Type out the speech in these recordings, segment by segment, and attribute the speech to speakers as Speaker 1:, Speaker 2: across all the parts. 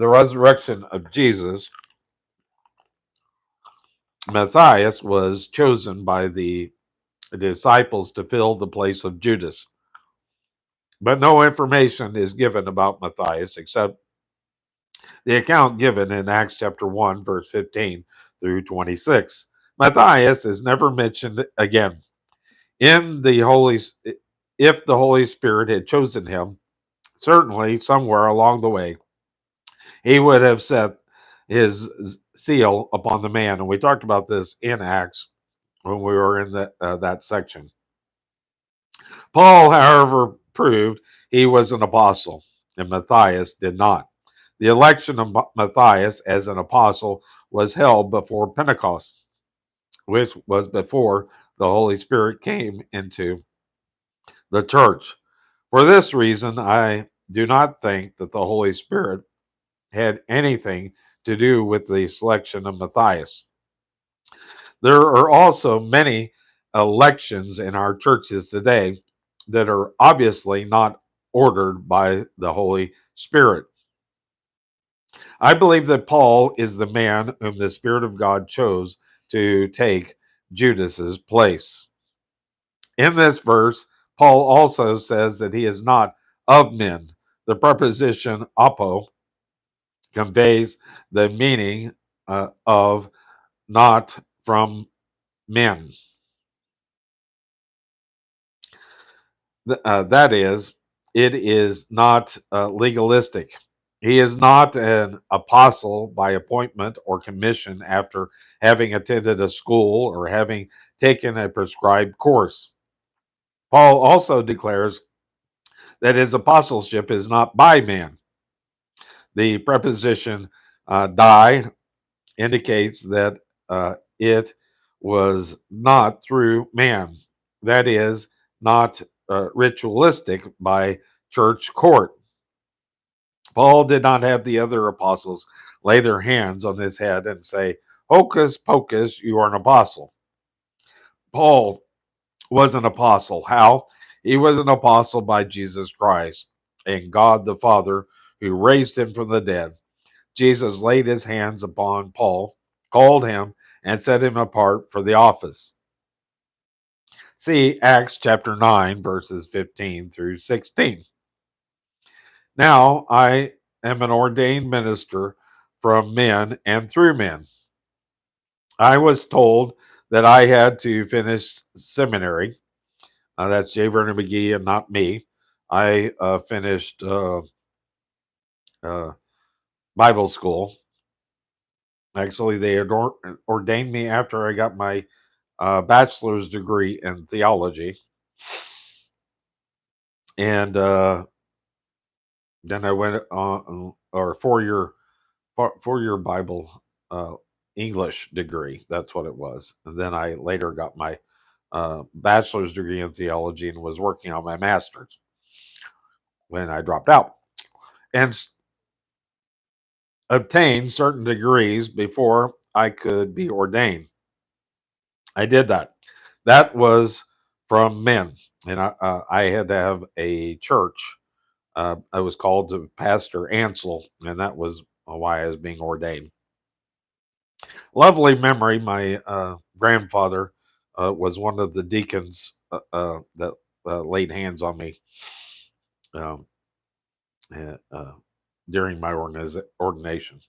Speaker 1: the resurrection of Jesus, Matthias was chosen by the disciples to fill the place of Judas. But no information is given about Matthias except the account given in Acts chapter 1, verse 15 through 26. Matthias is never mentioned again. In the Holy, if the Holy Spirit had chosen him, certainly somewhere along the way, he would have set his seal upon the man. And we talked about this in Acts when we were in that section. Paul, however, proved he was an apostle, and Matthias did not. The election of Matthias as an apostle was held before Pentecost, which was before the Holy Spirit came into the church. For this reason, I do not think that the Holy Spirit had anything to do with the selection of Matthias. There are also many elections in our churches today that are obviously not ordered by the Holy Spirit. I believe that Paul is the man whom the Spirit of God chose to take Judas's place. In this verse, Paul also says that he is not of men. The preposition apo conveys the meaning of not from men. That is, it is not legalistic. He is not an apostle by appointment or commission after having attended a school or having taken a prescribed course. Paul also declares that his apostleship is not by man. The preposition die indicates that it was not through man. That is, not ritualistic by church court. Paul did not have the other apostles lay their hands on his head and say, "Hocus pocus, you are an apostle." Paul was an apostle. How? He was an apostle by Jesus Christ and God the Father who raised him from the dead. Jesus laid his hands upon Paul, called him, and set him apart for the office. See Acts chapter 9, verses 15 through 16. Now I am an ordained minister from men and through men. I was told that I had to finish seminary. That's J. Vernon McGee and not me. I finished uh, Bible school. Actually, they had ordained me after I got my bachelor's degree in theology. And then I went on, or four-year Bible English degree. That's what it was. And then I later got my bachelor's degree in theology and was working on my master's when I dropped out and obtained certain degrees before I could be ordained. I did that. That was from men, and I had to have a church. I was called to Pastor Ansel, and that was why I was being ordained. Lovely memory. My grandfather was one of the deacons that laid hands on me um, uh, during my ordination.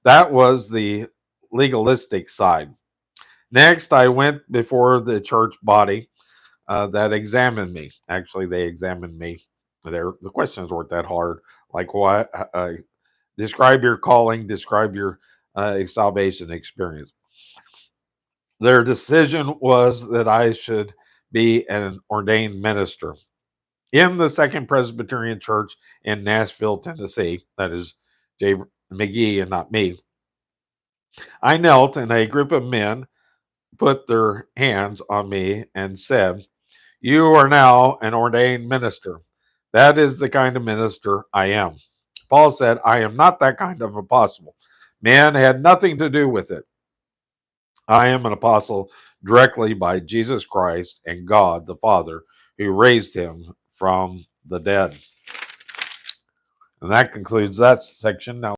Speaker 1: That was the legalistic side. Next, I went before the church body that examined me. Actually, they examined me. The questions weren't that hard. Like, what? Describe your calling. Describe your salvation experience. Their decision was that I should be an ordained minister in the Second Presbyterian Church in Nashville, Tennessee. That is J. McGee and not me. I knelt, and a group of men put their hands on me and said, "You are now an ordained minister." That is the kind of minister I am. Paul said, "I am not that kind of apostle. Man had nothing to do with it. I am an apostle directly by Jesus Christ and God the Father who raised him from the dead." And that concludes that section. Now